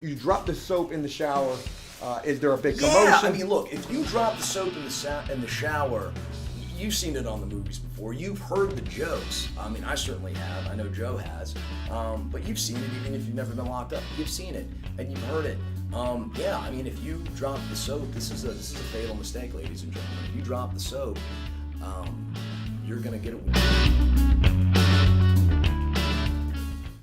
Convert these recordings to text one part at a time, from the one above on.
You drop the soap in the shower. Is there a big Yeah, commotion? I mean, look, if you drop the soap in the shower, you've seen it on the movies before. You've heard the jokes. I mean, I certainly have. I know Joe has. But you've seen it even if you've never been locked up. You've seen it and you've heard it. Yeah, I mean, if you drop the soap, this is a fatal mistake, ladies and gentlemen. If you drop the soap, you're gonna get it.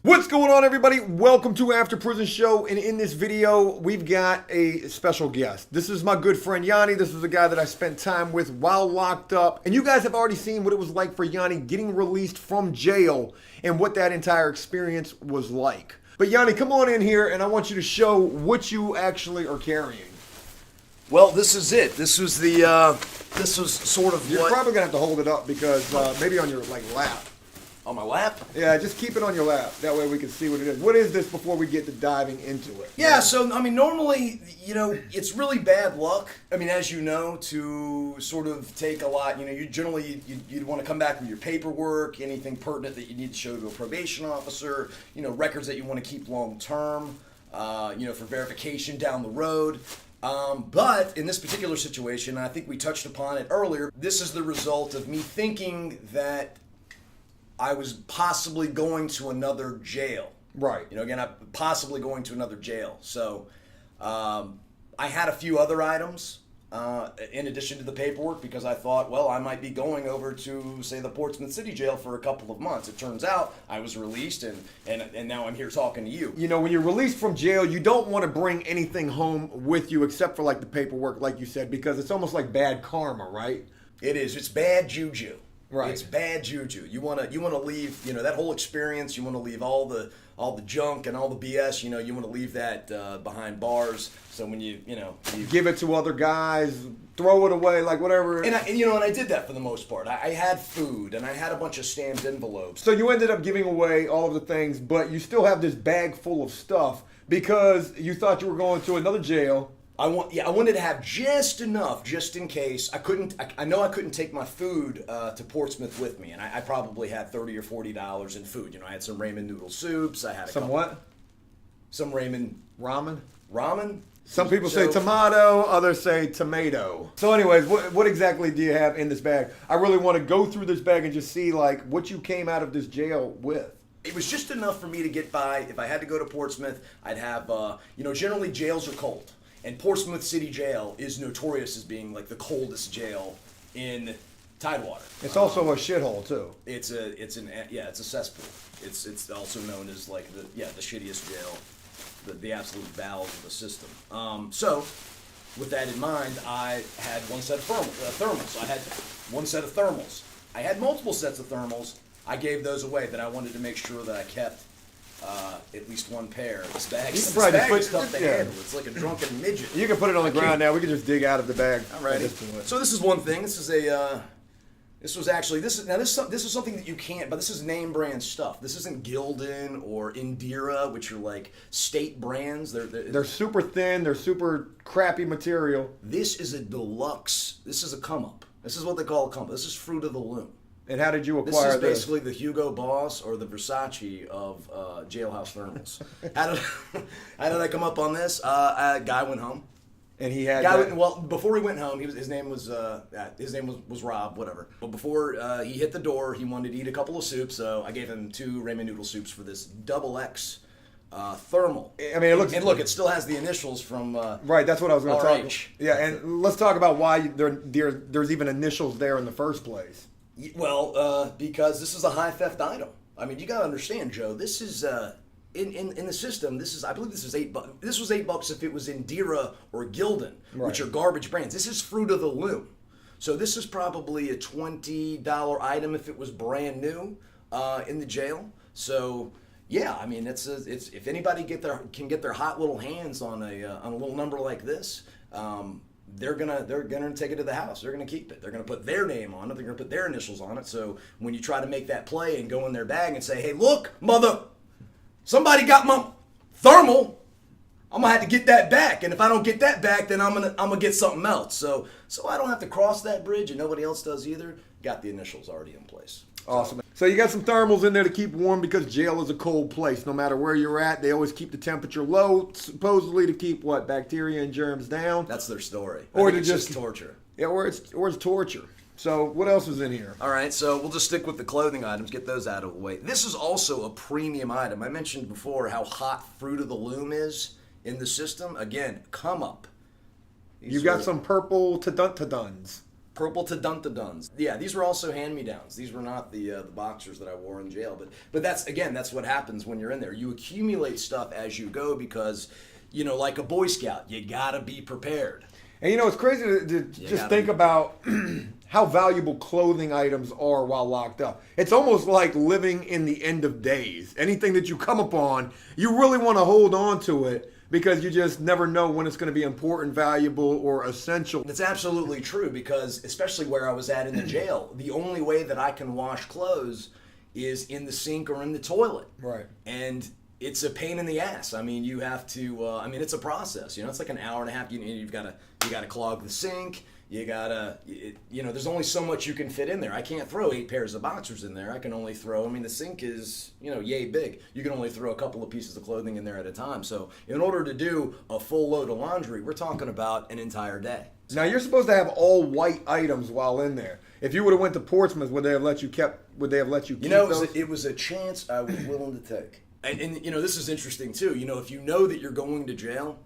What's going on, everybody? Welcome to After Prison Show, and in this video, we've got a special guest. This is my good friend Yonni. This is a guy that I spent time with while locked up, and you guys have already seen what it was like for Yonni getting released from jail and what that entire experience was like. But Yonni, come on in here, and I want you to show what you actually are carrying. Well, this is it. This was sort of You're what... probably gonna have to hold it up because maybe on your lap. On my lap? Yeah, just keep it on your lap. That way we can see what it is. What is this before we get to diving into it? Yeah, so, I mean, normally, it's really bad luck. I mean, as you know, to sort of take a lot, you generally, you'd want to come back with your paperwork, anything pertinent that you need to show to a probation officer, records that you want to keep long term, for verification down the road. But in this particular situation, I think we touched upon it earlier, this is the result of me thinking that I was possibly going to another jail. Right. I'm possibly going to another jail. So I had a few other items in addition to the paperwork because I thought, well, I might be going over to, say, the Portsmouth City Jail for a couple of months. It turns out I was released, and now I'm here talking to you. When you're released from jail, you don't want to bring anything home with you except for, the paperwork, like you said, because it's almost like bad karma, right? It is. It's bad juju. Right. It's bad juju. You want to leave, that whole experience, you want to leave all the junk and all the BS, you want to leave that behind bars. So when you give it to other guys, throw it away, whatever. And I did that for the most part. I had food and I had a bunch of stamped envelopes. So you ended up giving away all of the things, but you still have this bag full of stuff because you thought you were going to another jail. I wanted to have just enough, just in case. I know I couldn't take my food to Portsmouth with me, and I probably had $30 or $40 in food. I had some ramen noodle soups. I had some ramen ramen. Some people say tomato, others say tomato. So anyways, what exactly do you have in this bag? I really want to go through this bag and just see what you came out of this jail with. It was just enough for me to get by. If I had to go to Portsmouth, I'd have, generally jails are cold. And Portsmouth City Jail is notorious as being the coldest jail in Tidewater. It's also a shithole too. It's a cesspool. It's also known as the shittiest jail, the absolute bowels of the system. So with that in mind, I had one set of thermals. I had one set of thermals. I had multiple sets of thermals. I gave those away that I wanted to make sure that I kept at least one pair. This bag is tough to handle. It's like a drunken midget. You can put it on the ground now. We can just dig out of the bag. All right. So this is one thing. This is this is something that you can't. But this is name brand stuff. This isn't Gildan or Indira, which are state brands. They're super thin. They're super crappy material. This is a deluxe. This is a come up. This is what they call a come up. This is Fruit of the Loom. And how did you acquire this? This is basically the Hugo Boss or the Versace of jailhouse thermals. How did I come up on this? A guy went home. And he had before he went home, his name was Rob, whatever. But before he hit the door, he wanted to eat a couple of soups, so I gave him 2 ramen noodle soups for this XX thermal. I mean, it still has the initials from right. That's what I was going to talk about. RH. Yeah, and let's talk about why there's even initials there in the first place. Well, because this is a high theft item. I mean, you got to understand, Joe. This is in the system. I believe this is $8. This was $8 if it was Indira or Gildan, right, which are garbage brands. This is Fruit of the Loom, so this is probably a $20 item if it was brand new in the jail. So yeah, I mean, it's if anybody can get their hot little hands on a little number like this. They're gonna take it to the house. They're gonna keep it. They're gonna put their name on it. They're gonna put their initials on it. So when you try to make that play and go in their bag and say, "Hey, look, mother, somebody got my thermal. I'm gonna have to get that back. And if I don't get that back, then I'm gonna get something else." So I don't have to cross that bridge, and nobody else does either. Got the initials already in place. Awesome. So you got some thermals in there to keep warm because jail is a cold place. No matter where you're at, they always keep the temperature low, supposedly to keep what, bacteria and germs down. That's their story. Or I to think it's just torture. Yeah, or it's torture. So what else is in here? All right, so we'll just stick with the clothing items, get those out of the way. This is also a premium item. I mentioned before how hot Fruit of the Loom is in the system. Again, come up. You've got some purple Taduntadons. Purple Taduntadons. Yeah, these were also hand-me-downs. These were not the boxers that I wore in jail. But that's what happens when you're in there. You accumulate stuff as you go because, like a Boy Scout, you gotta be prepared. And it's crazy to just think about how valuable clothing items are while locked up. It's almost like living in the end of days. Anything that you come upon, you really want to hold on to it because you just never know when it's going to be important, valuable, or essential. That's absolutely true because, especially where I was at in the jail, the only way that I can wash clothes is in the sink or in the toilet. Right. And it's a pain in the ass. I mean, you have to. It's a process. It's like an hour and a half. You got to clog the sink. You gotta. There's only so much you can fit in there. I can't throw 8 pairs of boxers in there. I can only throw. The sink is yay big. You can only throw a couple of pieces of clothing in there at a time. So in order to do a full load of laundry, we're talking about an entire day. Now you're supposed to have all white items while in there. If you would have went to Portsmouth, would they have let you keep those? It was a chance I was willing to take. And this is interesting too. If you know that you're going to jail,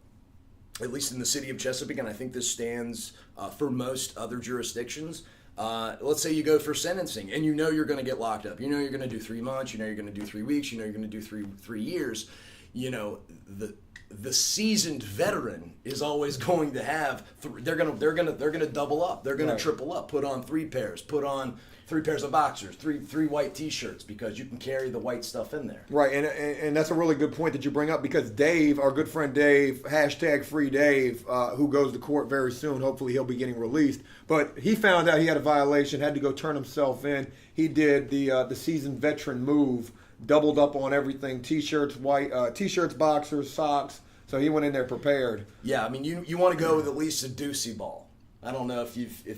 at least in the city of Chesapeake, and I think this stands for most other jurisdictions. Let's say you go for sentencing, and you're going to get locked up. You're going to do 3 months. You're going to do 3 weeks. You're going to do 3 years. The seasoned veteran is always going to have. They're going to double up. They're going to triple up. Put on 3 pairs. Put on 3 pairs of boxers, three white T-shirts, because you can carry the white stuff in there. Right, and that's a really good point that you bring up because Dave, our good friend Dave, #FreeDave, who goes to court very soon, hopefully he'll be getting released, but he found out he had a violation, had to go turn himself in. He did the seasoned veteran move, doubled up on everything, T-shirts, boxers, socks, so he went in there prepared. Yeah, you want to go with at least a deucey ball. I don't know if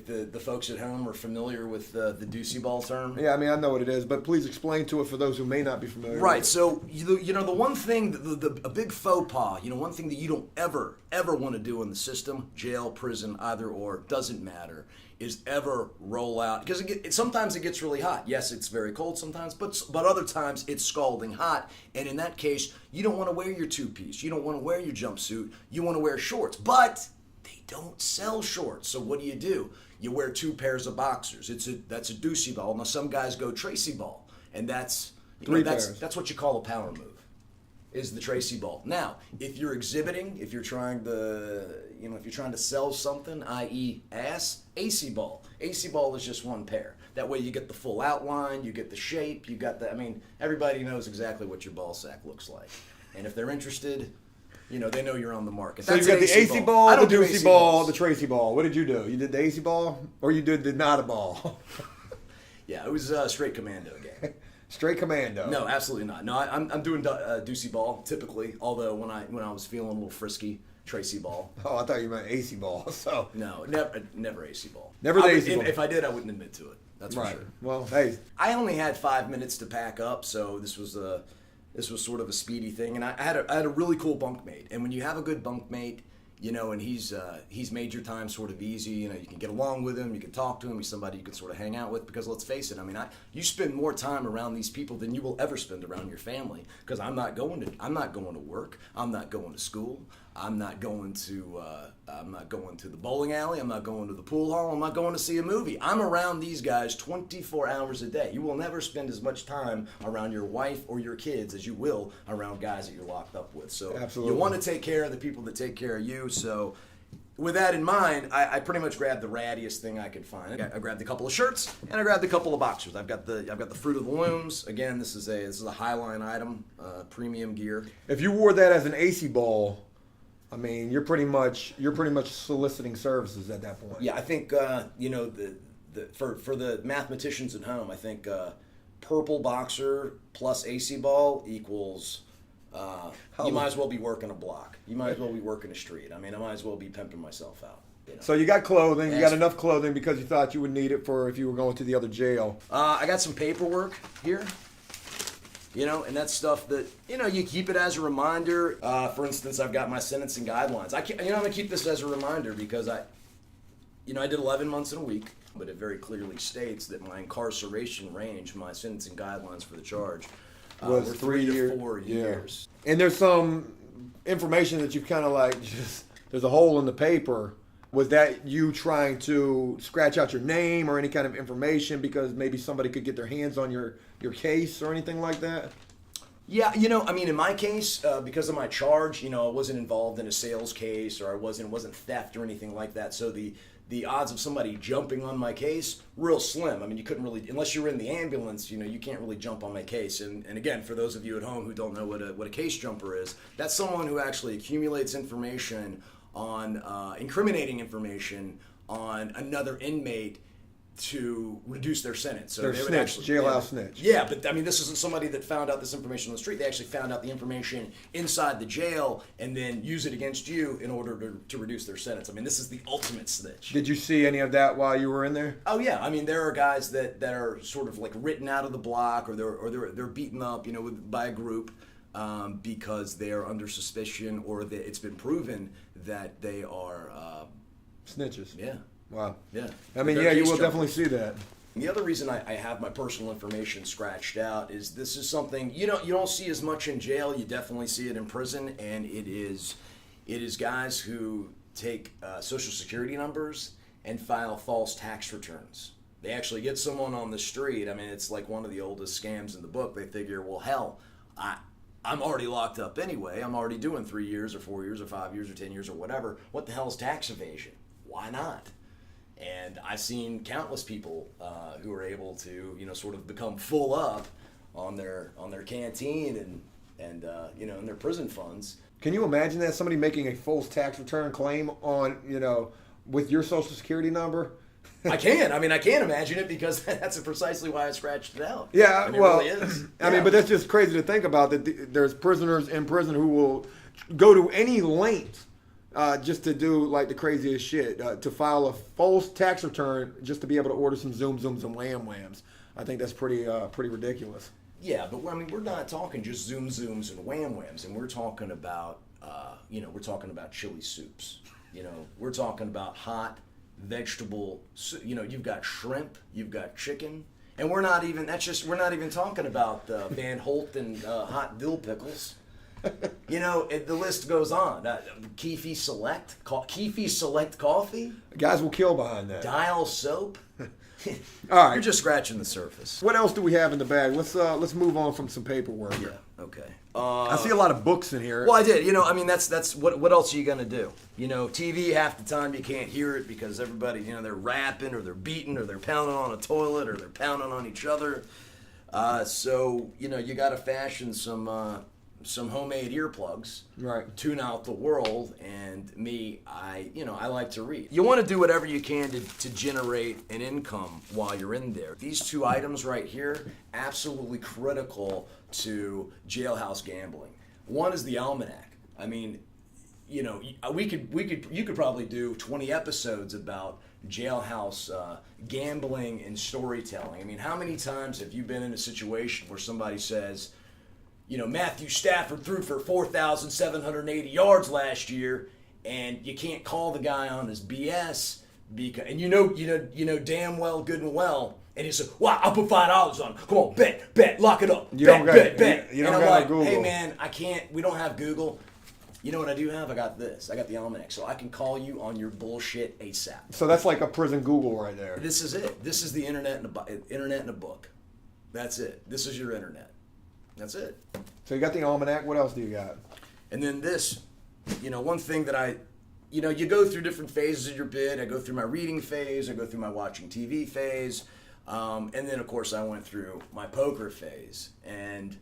the folks at home are familiar with the deucey ball term. Yeah, I know what it is, but please explain to it for those who may not be familiar. Right. With it. So the one thing, a big faux pas, one thing that you don't ever want to do in the system, jail, prison, either or, doesn't matter, is ever roll out because sometimes it gets really hot. Yes, it's very cold sometimes, but other times it's scalding hot, and in that case, you don't want to wear your 2-piece, you don't want to wear your jumpsuit, you want to wear shorts, but they don't sell shorts. So what do? You wear 2 pairs of boxers. That's a deucey ball. Now some guys go Tracy ball, and that's 3 pairs. That's what you call a power move, is the Tracy ball. Now, if you're exhibiting, if you're trying to sell something, i.e. ass, AC ball. AC ball is just 1 pair. That way you get the full outline, you get the shape, you got everybody knows exactly what your ball sack looks like. And if they're interested, they know you're on the market. So you got the AC ball, the deucey ball, the Tracy ball. What did you do? You did the AC ball, or you did the not a ball? Yeah, it was straight commando game. Straight commando. No, absolutely not. No, I'm doing deucey ball typically. Although when I was feeling a little frisky, Tracy ball. Oh, I thought you meant AC ball. So no, never AC ball. Never the AC ball. If I did, I wouldn't admit to it. That's for sure. Well, hey, I only had 5 minutes to pack up, so this was sort of a speedy thing, and I had a really cool bunkmate. And when you have a good bunkmate, and he's made your time sort of easy. You can get along with him, you can talk to him. He's somebody you can sort of hang out with. Because let's face it, you spend more time around these people than you will ever spend around your family. Because I'm not going to work. I'm not going to school. I'm not going to the bowling alley. I'm not going to the pool hall. I'm not going to see a movie. I'm around these guys 24 hours a day. You will never spend as much time around your wife or your kids as you will around guys that you're locked up with. So absolutely. You want to take care of the people that take care of you. So with that in mind, I pretty much grabbed the rattiest thing I could find. I grabbed a couple of shirts and I grabbed a couple of boxers. I've got the Fruit of the Looms. Again, this is a Highline item, premium gear. If you wore that as an AC ball, you're pretty much soliciting services at that point. Yeah, I think for the mathematicians at home, I think purple boxer plus AC ball equals. You might as well be working a block. You might as well be working a street. I might as well be pimping myself out. So you got clothing. You got Yes. enough clothing because you thought you would need it for if you were going to the other jail. I got some paperwork here, and that's stuff that, you keep it as a reminder. For instance, I've got my sentencing guidelines. I'm going to keep this as a reminder because I did 11 months in a week, but it very clearly states that my incarceration range, my sentencing guidelines for the charge, Was were 3 to 4 years. And there's some information that you've kind of there's a hole in the paper. Was that you trying to scratch out your name or any kind of information because maybe somebody could get their hands on your case or anything like that? Yeah, in my case, because of my charge, I wasn't involved in a sales case or it wasn't theft or anything like that. So the odds of somebody jumping on my case, real slim. I mean, you couldn't really, unless you were in the ambulance, you can't really jump on my case. And again, for those of you at home who don't know what a case jumper is, that's someone who actually accumulates information on, incriminating information on another inmate to reduce their sentence. So They're they would snitch, actually, jailhouse snitch. Yeah, but I mean, this isn't somebody that found out this information on the street. They actually found out the information inside the jail and then use it against you in order to reduce their sentence. I mean, this is the ultimate snitch. Did you see any of that while you were in there? Oh yeah, I mean, there are guys that are sort of like written out of the block or they're beaten up, by a group because they are under suspicion or that it's been proven that they are Snitches. yeah. Wow. Yeah. I mean, They're yeah, you case will jumpers. definitely see that. The other reason I have my personal information scratched out is this is something you don't see as much in jail. You definitely see it in prison, and it is guys who take social security numbers and file false tax returns. They actually get someone on the street. I mean, it's like one of the oldest scams in the book. They figure, well, hell, I'm already locked up anyway. I'm already doing 3 years or 4 years or 5 years or 10 years or whatever. What the hell is tax evasion? Why not? And I've seen countless people who are able to, sort of become full up on their canteen and in their prison funds. Can you imagine that somebody making a false tax return claim on, with your social security number? I can. I mean, I can't imagine it because that's precisely why I scratched it out. Yeah, And it well, really is. I mean, but that's just crazy to think about that there's prisoners in prison who will go to any length just to do like the craziest shit, to file a false tax return just to be able to order some Zoom Zooms and Wham Whams. I think that's pretty ridiculous. Yeah, but I mean, we're not talking just Zoom Zooms and Wham Whams, and we're talking about, chili soups. We're talking about hot vegetable. You've got shrimp, you've got chicken, and we're not even talking about Van Holt and hot dill pickles. The list goes on. Keefe Select coffee. Guys will kill behind that. Dial soap. All right. You're just scratching the surface. What else do we have in the bag? Let's move on from some paperwork. Yeah. Okay. I see a lot of books in here. Well, I did. That's what else are you gonna do? TV half the time you can't hear it because everybody, they're rapping or they're beating or they're pounding on a toilet or they're pounding on each other. So you got to fashion some homemade earplugs, Right. Tune out the world. And me, I like to read. You want to do whatever you can to generate an income while you're in there. These two items right here, absolutely critical to jailhouse gambling. One is the almanac. I mean, you could probably do 20 episodes about jailhouse gambling and storytelling. I mean, how many times have you been in a situation where somebody says, Matthew Stafford threw for 4,780 yards last year, and you can't call the guy on his BS because, and you know damn well, good and well, and he said, "Wow, I'll put $5 on. Come on, bet, lock it up, bet." You don't and I'm got like, Google. hey man, I can't. We don't have Google. You know what I do have? I got this. I got the almanac, so I can call you on your bullshit ASAP. So that's like a prison Google right there. This is it. This is the internet in a book. That's it. This is your internet. That's it. So you got the almanac. What else do you got? And then this, one thing that you go through different phases of your bid. I go through my reading phase. I go through my watching TV phase. And then, of course, I went through my poker phase. And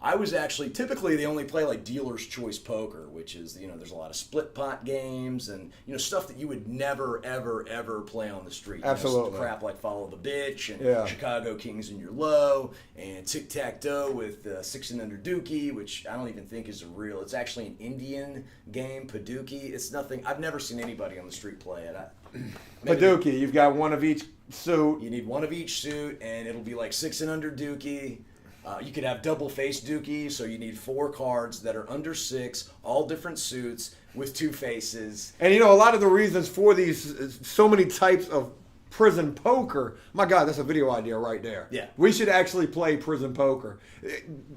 I was actually, typically they only play like dealer's choice poker, which is, there's a lot of split pot games and, stuff that you would never, ever, ever play on the street. Absolutely. Crap like Follow the Bitch and Yeah. Chicago Kings in Your Low and Tic-Tac-Toe with 6 and Under Dookie, which I don't even think is it's actually an Indian game, Paduki. It's nothing, I've never seen anybody on the street play it. Paduki, you've got one of each suit. You need one of each suit, and it'll be like 6 and Under Dookie. You could have double face Dookie, so you need 4 cards that are under 6, all different suits with 2 faces. And a lot of the reasons for these, so many types of prison poker, my God, that's a video idea right there. Yeah. We should actually play prison poker.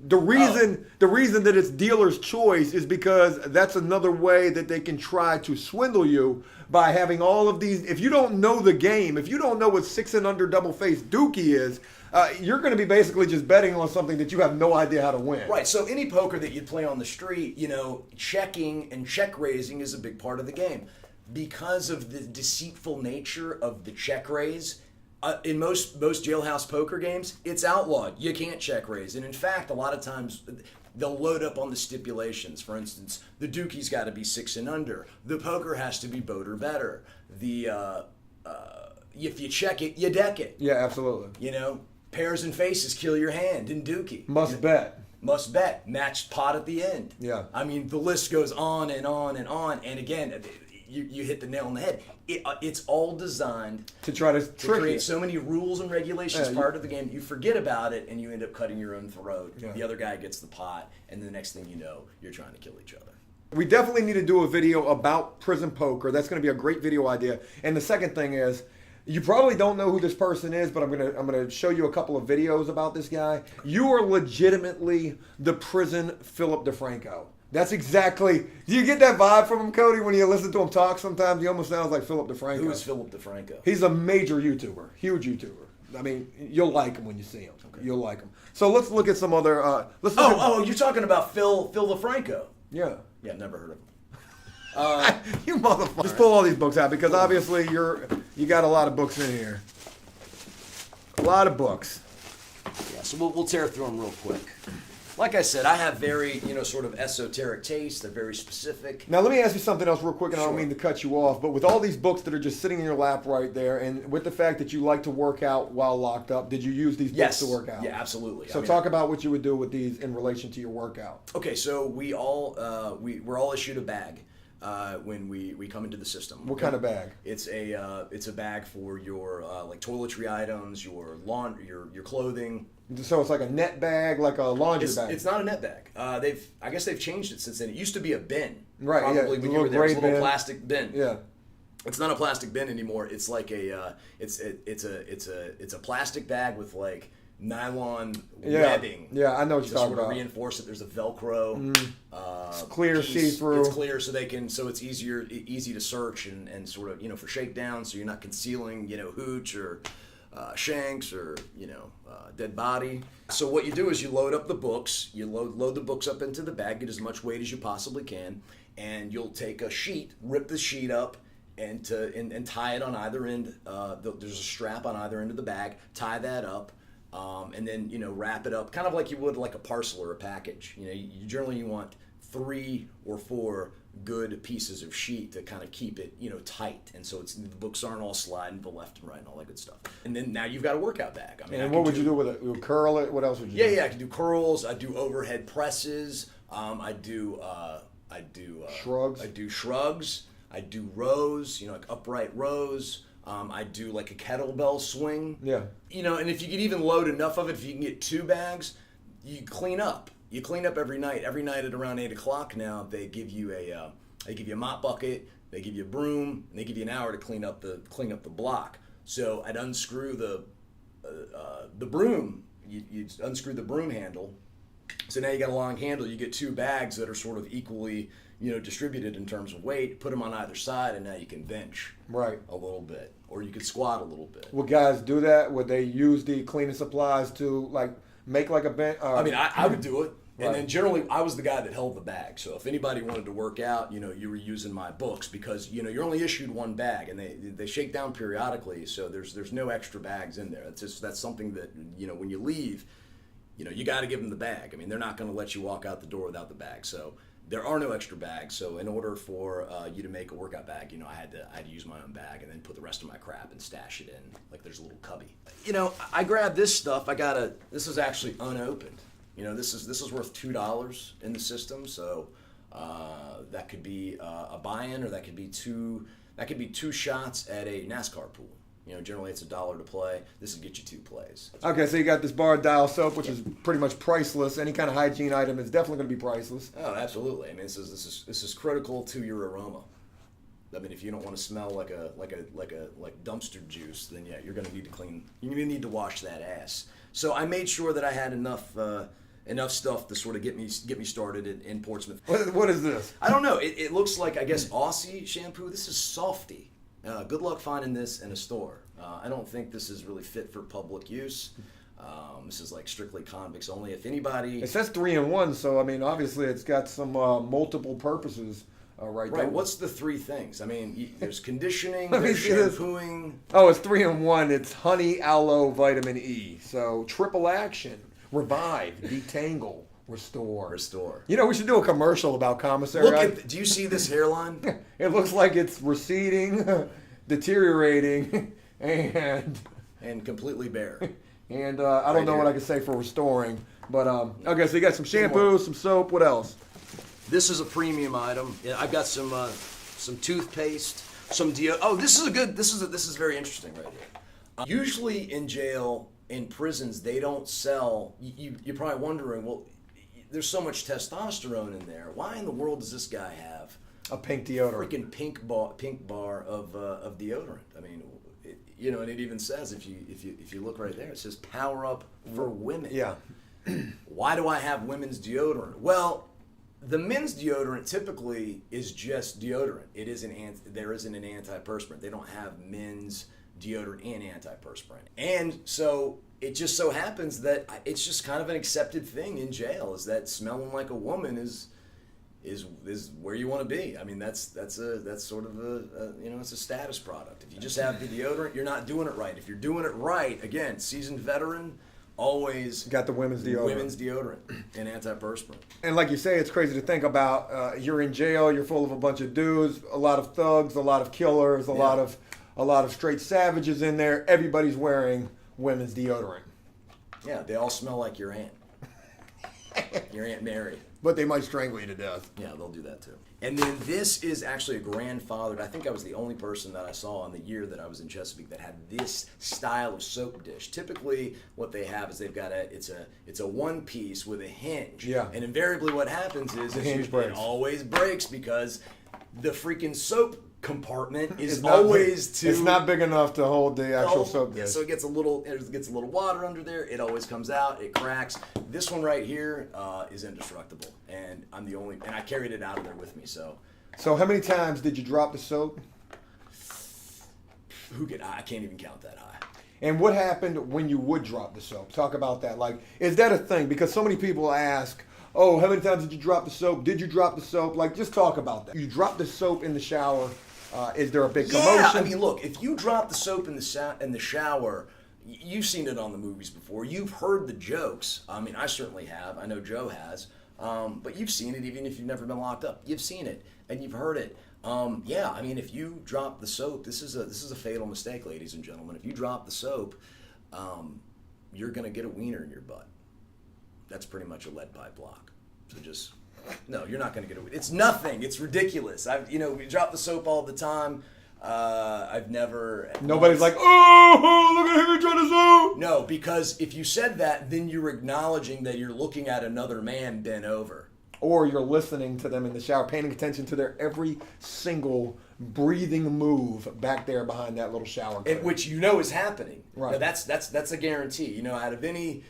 The reason that it's dealer's choice is because that's another way that they can try to swindle you by having all of these. If you don't know the game, if you don't know what 6 and Under double face Dookie is, you're going to be basically just betting on something that you have no idea how to win. Right, so any poker that you'd play on the street, checking and check raising is a big part of the game. Because of the deceitful nature of the check raise, in most jailhouse poker games, it's outlawed. You can't check raise. And in fact, a lot of times they'll load up on the stipulations. For instance, the Dookie's got to be 6 and under. The poker has to be boat or better. If you check it, you deck it. Yeah, absolutely. Pairs and faces kill your hand in Dookie. Must bet. Must bet. Matched pot at the end. Yeah. I mean, the list goes on and on and on. And again, you hit the nail on the head. It's all designed To try to trick create you. so many rules and regulations prior to the game. You forget about it, and you end up cutting your own throat. Yeah. The other guy gets the pot, and the next thing you know, you're trying to kill each other. We definitely need to do a video about prison poker. That's going to be a great video idea. And the second thing is, you probably don't know who this person is, but I'm gonna show you a couple of videos about this guy. You are legitimately the prison Philip DeFranco. That's exactly. Do you get that vibe from him, Cody? When you listen to him talk, sometimes he almost sounds like Philip DeFranco. Who is Philip DeFranco? He's a major YouTuber, huge YouTuber. I mean, you'll like him when you see him. Okay. You'll like him. So let's look at some other. You're talking about Phil DeFranco. Yeah. Yeah, never heard of him. You motherfucker. Just pull all these books out because obviously you got a lot of books in here. A lot of books. Yeah, so we'll tear through them real quick. Like I said, I have very, sort of esoteric tastes. They're very specific. Now let me ask you something else real quick, and I don't Sure. mean to cut you off, but with all these books that are just sitting in your lap right there, and with the fact that you like to work out while locked up, did you use these books Yes. to work out? Yeah, absolutely. So talk about what you would do with these in relation to your workout. Okay, so we're all issued a bag when we come into the system. What kind of bag? It's a bag for your like toiletry items, your your clothing. So it's like a net bag, like a laundry bag. It's not a net bag. I guess they've changed it since then. It used to be a bin. Right, yeah, Probably when a you were there, it was a little little gray bin. plastic bin. Yeah. It's not a plastic bin anymore. It's like it's a plastic bag with like nylon webbing. Yeah, I know what to you're talking sort of about. reinforce it. There's a Velcro. It's clear, see-through. It's clear, so it's easy to search and sort of for shakedown, so you're not concealing hooch or shanks or dead body. So what you do is you load up the books. You load the books up into the bag. Get as much weight as you possibly can, and you'll take a sheet, rip the sheet up, and tie it on either end. There's a strap on either end of the bag. Tie that up. And then wrap it up kind of like you would like a parcel or a package. You generally want 3 or 4 good pieces of sheet to kind of keep it tight, and so the books aren't all sliding to the left and right and all that good stuff. And then now you've got a workout bag. I mean, And what would you do with it? You would curl it? What else would you do? Yeah, I can do curls. I do overhead presses. I do Shrugs? I do shrugs. I do rows. Like upright rows. I do like a kettlebell swing. Yeah. And if you could even load enough of it, if you can get 2 bags, you clean up. You clean up every night. Every night at around 8 o'clock now, they give you a mop bucket, they give you a broom, and they give you an hour to clean up the block. So I'd unscrew the broom. You unscrew the broom handle. So now you got a long handle. You get 2 bags that are sort of equally distributed in terms of weight. Put them on either side, and now you can bench Right. a little bit, or you could squat a little bit. Would guys do that? Would they use the cleaning supplies to make like a bench? I mean, I would do it. And Right. then generally, I was the guy that held the bag. So if anybody wanted to work out, you were using my books because, you're only issued 1 bag, and they shake down periodically. So there's no extra bags in there. That's something that, when you leave, you got to give them the bag. I mean, they're not going to let you walk out the door without the bag. So there are no extra bags. So in order for you to make a workout bag, I had to use my own bag and then put the rest of my crap and stash it in. Like there's a little cubby. I grabbed this stuff. This is actually unopened. This is worth $2 in the system. So that could be a buy-in, or that could be two shots at a NASCAR pool. Generally it's $1 to play. This would get you 2 plays. Okay, so you got this bar dial soap, which is pretty much priceless. Any kind of hygiene item is definitely going to be priceless. Oh, absolutely. I mean, this is critical to your aroma. I mean, if you don't want to smell like dumpster juice, then yeah, you're going to need to clean. You're going to need to wash that ass. So I made sure that I had enough stuff to sort of get me started in Portsmouth. What is this? I don't know. It looks like, I guess, Aussie shampoo. This is Softy. Good luck finding this in a store. I don't think this is really fit for public use. This is like strictly convicts only. If anybody... It says 3-in-1, so I mean, obviously it's got some multiple purposes right there. Right, what's the 3 things? I mean, there's conditioning, there's shampooing. Oh, it's 3-in-1. It's honey, aloe, vitamin E. So triple action. Revive, detangle, restore. We should do a commercial about commissary. Do you see this hairline? It looks like it's receding, deteriorating, and completely bare. And I don't know what I can say for restoring, but okay. So you got some shampoo, some soap. What else? This is a premium item. Yeah, I've got some toothpaste, some deo. Oh, this is very interesting right here. Usually in jail, in prisons, they don't sell. You're probably wondering, well, there's so much testosterone in there. Why in the world does this guy have a pink deodorant? Freaking pink bar of deodorant. I mean, and it even says, if you look right there, it says Power Up for Women. Yeah. Why do I have women's deodorant? Well, the men's deodorant typically is just deodorant. There isn't an antiperspirant. They don't have men's deodorant and antiperspirant. And so it just so happens that it's just kind of an accepted thing in jail, is that smelling like a woman is where you want to be. I mean, that's sort of it's a status product. If you just have the deodorant, you're not doing it right. If you're doing it right, again, seasoned veteran, always got the women's deodorant and antiperspirant. And like you say, it's crazy to think about. You're in jail, you're full of a bunch of dudes, a lot of thugs, a lot of killers, a lot of straight savages in there. Everybody's wearing women's deodorant. Yeah, they all smell like your aunt. Your Aunt Mary. But they might strangle you to death. Yeah, they'll do that too. And then this is actually a grandfathered. I think I was the only person that I saw in the year that I was in Chesapeake that had this style of soap dish. Typically, what they have is they've got it's a one piece with a hinge. Yeah. And invariably, what happens is it always breaks because the freaking soap compartment is always it's not big enough to hold the actual soap dish. Yeah, so it gets a little water under there. It always comes out. It cracks. This one right here is indestructible, and I carried it out of there with me. So how many times did you drop the soap? I can't even count that high. And what happened when you would drop the soap? Talk about that. Like, is that a thing? Because so many people ask, oh, how many times did you drop the soap? Did you drop the soap? Like, just talk about that. You drop the soap in the shower. Is there a big commotion? Yeah, I mean, look, if you drop the soap in the shower, you've seen it on the movies before. You've heard the jokes. I mean, I certainly have. I know Joe has. But you've seen it even if you've never been locked up. You've seen it and you've heard it. Yeah, I mean, if you drop the soap, this is a fatal mistake, ladies and gentlemen. If you drop the soap, you're gonna get a wiener in your butt. That's pretty much a lead pipe block. So just. No, you're not going to get it. It's nothing. It's ridiculous. We drop the soap all the time. I've never. Nobody's like, oh, look at him trying to soap. No, because if you said that, then you're acknowledging that you're looking at another man bent over. Or you're listening to them in the shower, paying attention to their every single breathing move back there behind that little shower curtain. Which is happening. Right. Now, that's a guarantee. Out of any,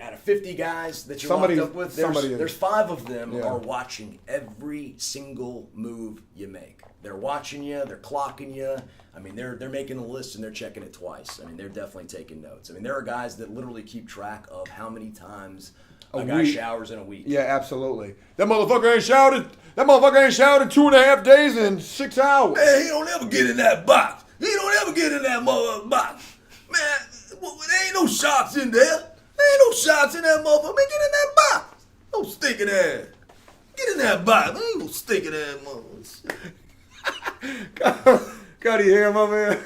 out of 50 guys that you're locked up with, there's 5 of them are watching every single move you make. They're watching you. They're clocking you. I mean, they're making a list and they're checking it twice. I mean, they're definitely taking notes. I mean, there are guys that literally keep track of how many times a guy showers in a week. Yeah, absolutely. That motherfucker ain't showered in 2.5 days in 6 hours. Man, he don't ever get in that box. He don't ever get in that motherfucking box. Man, there ain't no socks in there. ain't no shots in that motherfucker. Man, get in that box. No stinking ass. Get in that box. Man, ain't no stinking ass motherfucker. Got you here, my man.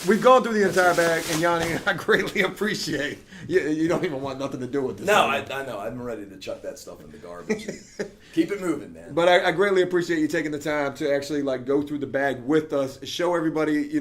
We've gone through the entire bag, and Yonni, I greatly appreciate you don't even want nothing to do with this. No, I know. I'm ready to chuck that stuff in the garbage. Keep it moving, man. But I greatly appreciate you taking the time to actually like go through the bag with us, show everybody,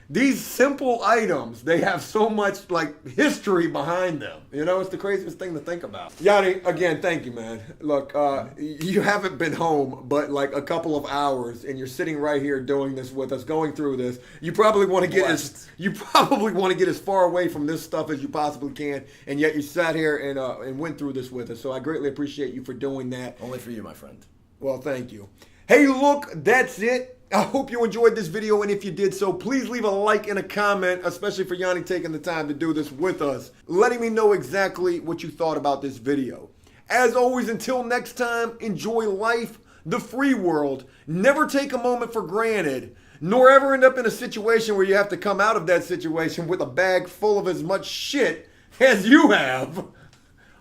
these simple items, they have so much like history behind them. It's the craziest thing to think about. Yonni, again, thank you, man. Look, you haven't been home but like a couple of hours, and you're sitting right here doing this with us, going through this. You probably want to get as far away from this stuff as you possibly can, and yet you sat here and went through this with us. So I greatly appreciate you for doing that. Only for you, my friend. Well, thank you. Hey, look, that's it. I hope you enjoyed this video, and if you did so, please leave a like and a comment, especially for Yonni taking the time to do this with us, letting me know exactly what you thought about this video. As always, until next time, enjoy life, the free world, never take a moment for granted, nor ever end up in a situation where you have to come out of that situation with a bag full of as much shit as you have,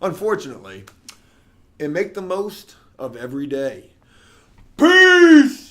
unfortunately, and make the most of every day. Peace!